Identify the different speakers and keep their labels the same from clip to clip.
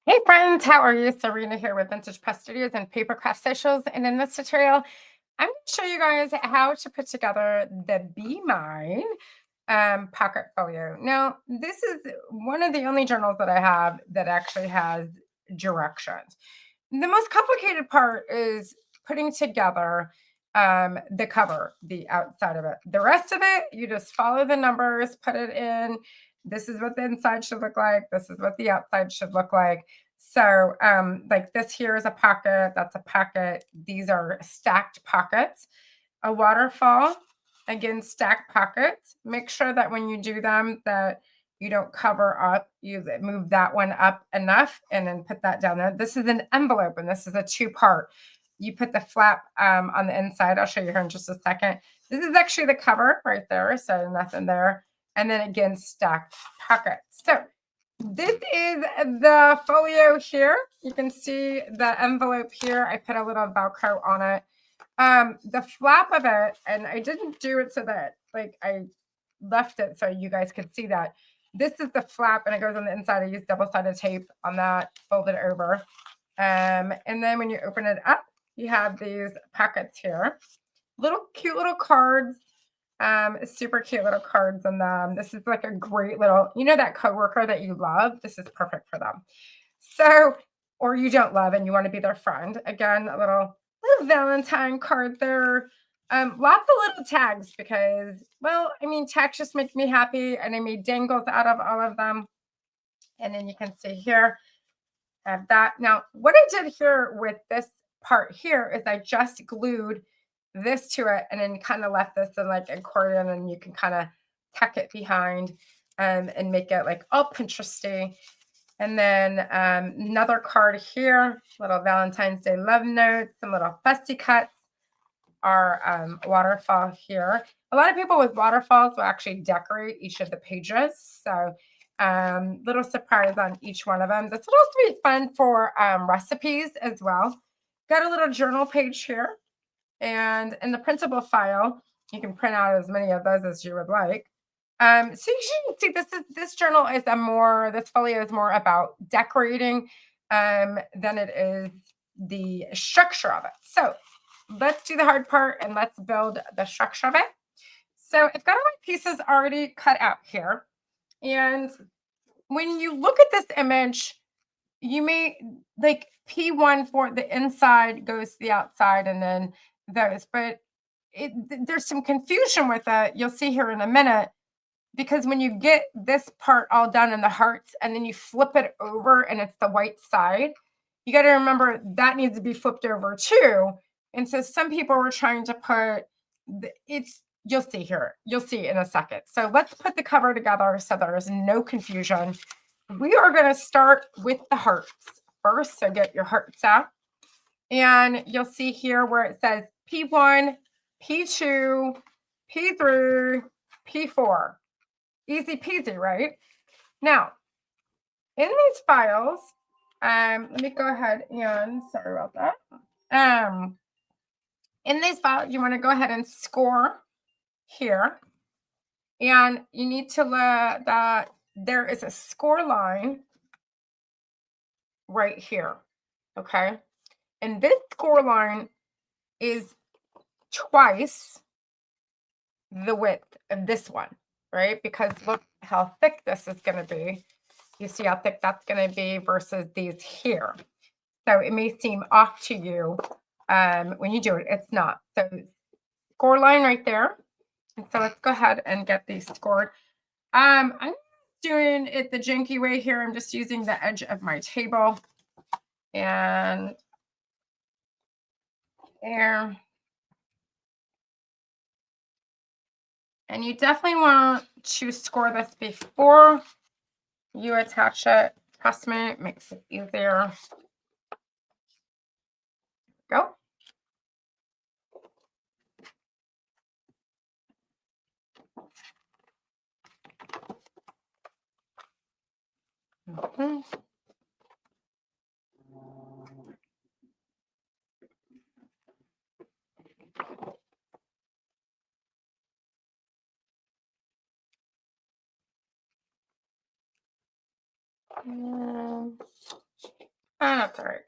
Speaker 1: Hey friends, how are you? Serena here with Vintage Press Studios and Papercraft Socials. And in this tutorial, I'm going to show you guys how to put together the Be Mine pocket folio. Now, this is one of the only journals that I have that actually has directions. The most complicated part is putting together the cover, the outside of it. The rest of it, you just follow the numbers, put it in. This is what the inside should look like. This is what the outside should look like. So, like this here is a pocket. That's a pocket. These are stacked pockets. A waterfall, again, stacked pockets. Make sure that when you do them, that you don't cover up. You move that one up enough and then put that down there. This is an envelope and this is a two-part. You put the flap on the inside. I'll show you here in just a second. This is actually the cover right there, so nothing there. And then again, stacked pockets. So this is the folio here. You can see the envelope here. I put a little Velcro on it. The flap of it, and I didn't do it so that like I left it so you guys could see that. This is the flap and it goes on the inside. I use double-sided tape on that, fold it over. And then when you open it up, you have these pockets here. Little cute little cards. Super cute little cards in them. This is like a great little, that coworker that you love. This is perfect for them. So, or you don't love and you want to be their friend. Again, a little Valentine card there. Lots of little tags because, well, I mean, tags just make me happy, and I made dangles out of all of them. And then you can see here, I have that. Now, what I did here with this part here is I just glued this to it and then kind of left this in like accordion, and you can kind of tuck it behind and make it like all Pinteresty. And then another card here, little Valentine's Day love notes, some little fussy cuts, our waterfall here. A lot of people with waterfalls will actually decorate each of the pages. So little surprise on each one of them. This will also be fun for recipes as well. Got a little journal page here. And in the printable file, you can print out as many of those as you would like. So you should see this journal is this folio is more about decorating than it is the structure of it. So let's do the hard part and let's build the structure of it. So I've got all my pieces already cut out here. And when you look at this image, you may like P1 for the inside goes to the outside and then those, but there's some confusion with it. You'll see here in a minute, because when you get this part all done in the hearts and then you flip it over and it's the white side, you got to remember that needs to be flipped over too. And so some people were trying to put you'll see here, you'll see in a second. So let's put the cover together so there is no confusion. We are going to start with the hearts first. So get your hearts out. And you'll see here where it says P1, P2, P3, P4. Easy peasy, right? Now, in these files, let me go ahead and, sorry about that. In these files, you want to go ahead and score here. And you need to let that there is a score line right here, okay? And this score line is twice the width of this one, right? Because look how thick this is going to be. You see how thick that's going to be versus these here. So it may seem off to you when you do it. It's not. So score line right there. And so let's go ahead and get these scored. I'm doing it the janky way here. I'm just using the edge of my table and there. And you definitely want to score this before you attach it. Trust me, it makes it easier. Go. Mhm. that's all right.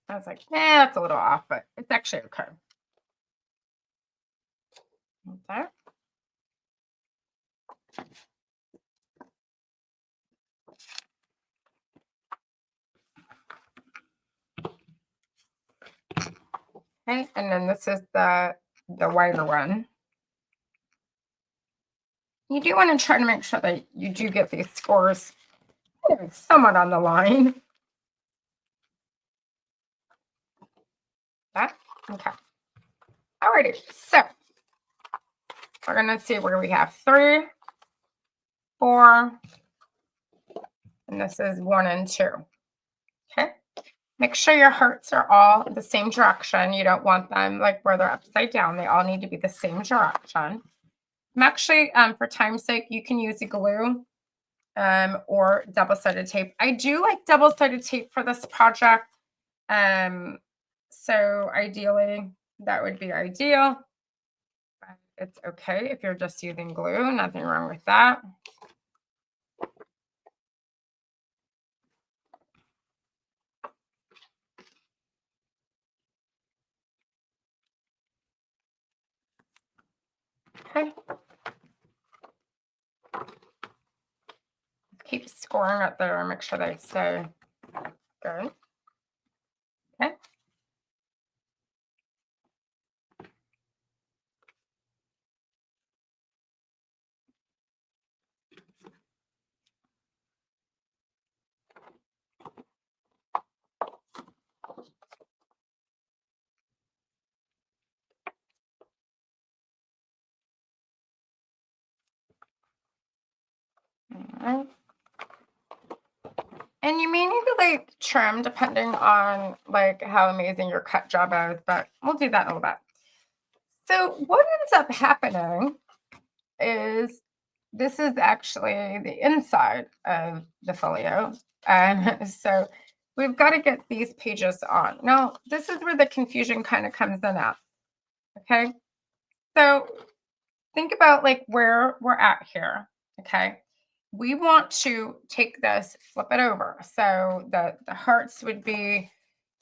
Speaker 1: I was like, that's a little off, but it's actually okay. Okay. Okay, and then this is the whiter one. You do want to try to make sure that you do get these scores somewhat on the line. That okay. Alrighty, so we're gonna see where we have 3, 4, and this is 1 and 2. Okay. Make sure your hearts are all the same direction. You don't want them like where they're upside down. They all need to be the same direction. I'm actually, for time's sake, you can use a glue or double-sided tape. I do like double-sided tape for this project. So ideally, that would be ideal. But it's okay if you're just using glue. Nothing wrong with that. Okay. Keep scoring up there and make sure they stay good. Okay. All right. And you may need to like trim depending on like how amazing your cut job is, but we'll do that in a little bit. So what ends up happening is this is actually the inside of the folio. And so we've got to get these pages on. Now, this is where the confusion kind of comes in at. Okay. So think about like where we're at here. Okay. We want to take this, flip it over. So the hearts would be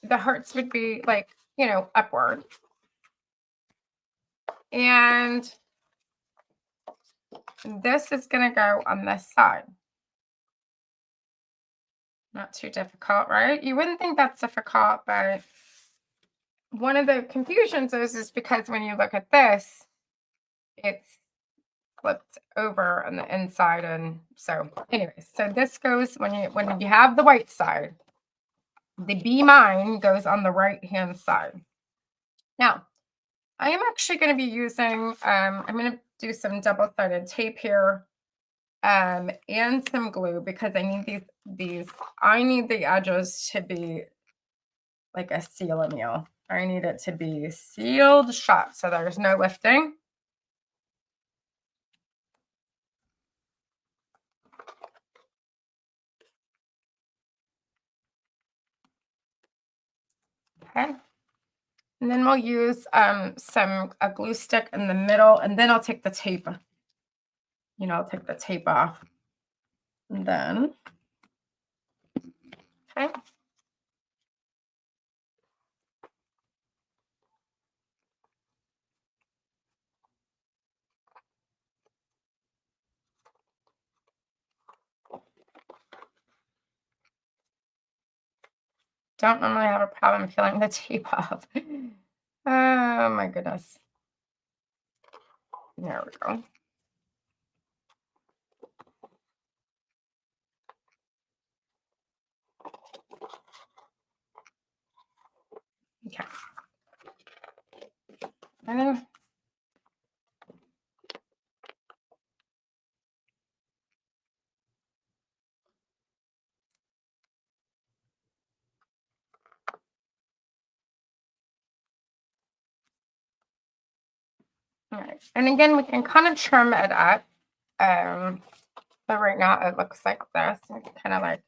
Speaker 1: like, upward. And this is going to go on this side. Not too difficult, right? You wouldn't think that's difficult, but one of the confusions is because when you look at this, it's flipped over on the inside. And so anyways, so this goes when you have the white side, the Be Mine goes on the right hand side. Now, I am actually going to be using, I'm going to do some double-sided tape here and some glue because I need I need the edges to be like a seal meal. I need it to be sealed shut so there's no lifting. Okay. And then we'll use a glue stick in the middle, and then I'll take the tape. I'll take the tape off. And then, okay. Don't normally have a problem peeling the tape off. Oh my goodness. There we go. Okay. And then all right. And again, we can kind of trim it up. But right now it looks like this. I can kind of like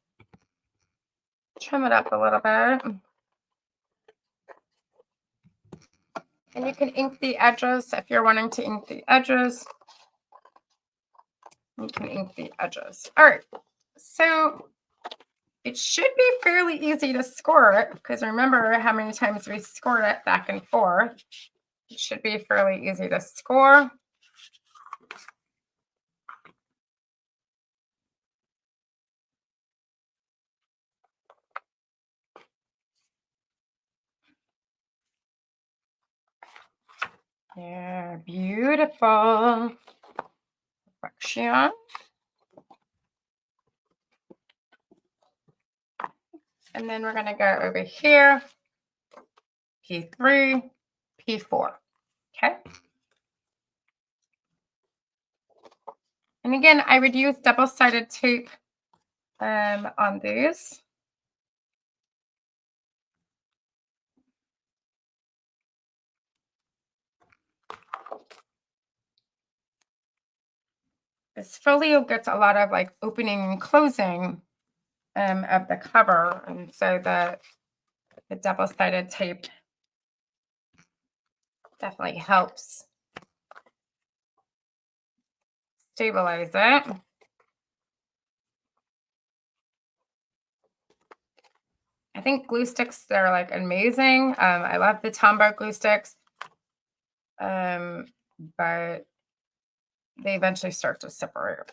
Speaker 1: trim it up a little bit. And you can ink the edges if you're wanting to ink the edges. You can ink the edges. All right. So It should be fairly easy to score it because remember how many times we scored it back and forth. It should be fairly easy to score. Yeah, beautiful. Perfection. And then we're going to go over here, P3, P4. Okay. And again, I would use double-sided tape on these. This folio gets a lot of like opening and closing of the cover, and so the double-sided tape definitely helps stabilize it. I think glue sticks, they're like amazing. I love the Tombow glue sticks, but they eventually start to separate.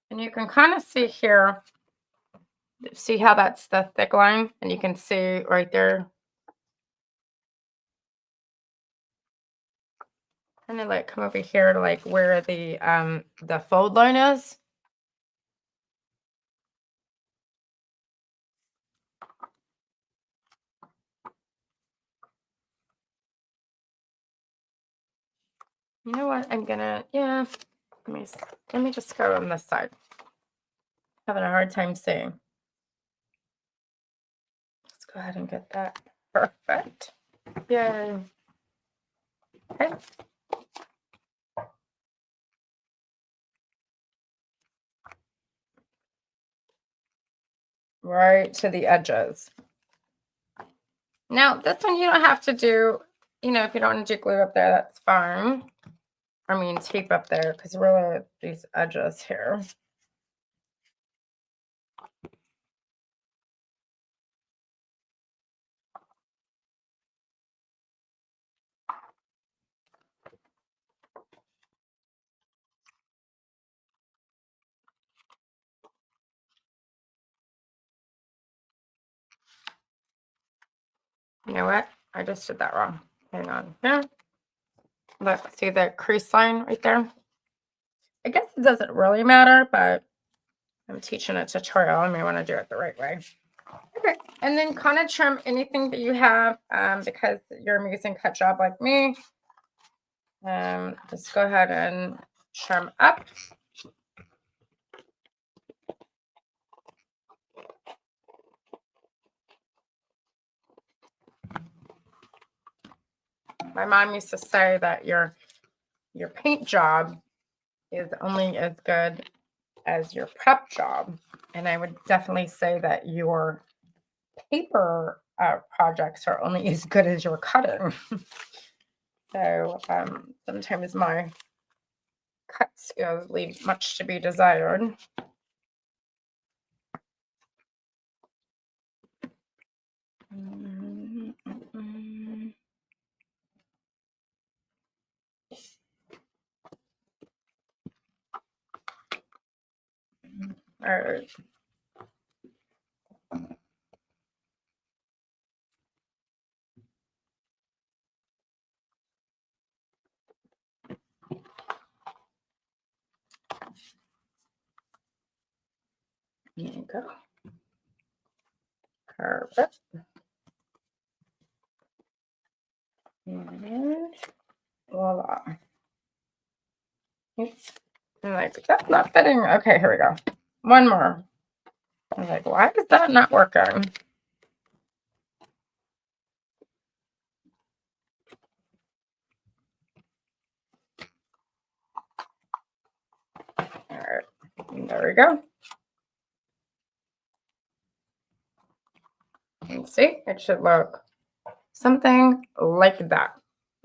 Speaker 1: And you can kind of see here, see how that's the thick line? And you can see right there. And then like come over here to like where the fold line is. You know what? I'm gonna, yeah. Let me just go on this side. Having a hard time seeing. Let's go ahead and get that perfect. Yay. Okay. Right to the edges. Now, this one you don't have to do, you know, if you don't want to do glue up there, that's fine. I mean, tape up there, because really these edges here. You know what? I just did that wrong. Hang on here. Look, see the crease line right there? I guess it doesn't really matter, but I'm teaching a tutorial. I may want to do it the right way. Okay, and then kind of trim anything that you have because you're a using cut job like me. Just go ahead and trim up. My mom used to say that your paint job is only as good as your prep job. And I would definitely say that your paper projects are only as good as your cutting. So sometimes my cut skills leave much to be desired. All right. There you go. Perfect. And voila. Oops. I'm like, that's not fitting. Okay, here we go. One more. I'm like, why is that not working? All right. And there we go. And see, it should look something like that.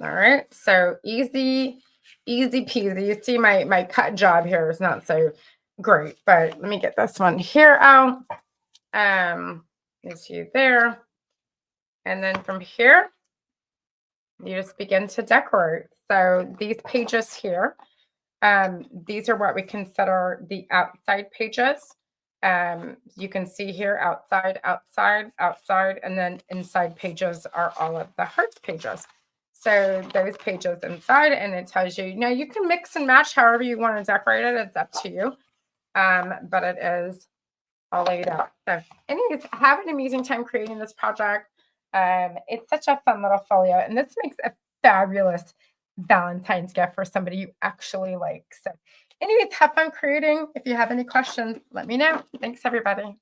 Speaker 1: All right. So easy Easy peasy. You see my cut job here is not so great, but let me get this one here out. Is you there. And then from here, you just begin to decorate. So these pages here, these are what we consider the outside pages. You can see here outside, outside, outside, and then inside pages are all of the hearts pages. So those pages inside, and it tells you, now you can mix and match however you want to decorate it. It's up to you. But it is all laid out. So anyways, have an amazing time creating this project. It's such a fun little folio, and this makes a fabulous Valentine's gift for somebody you actually like. So anyways, have fun creating. If you have any questions, let me know. Thanks, everybody.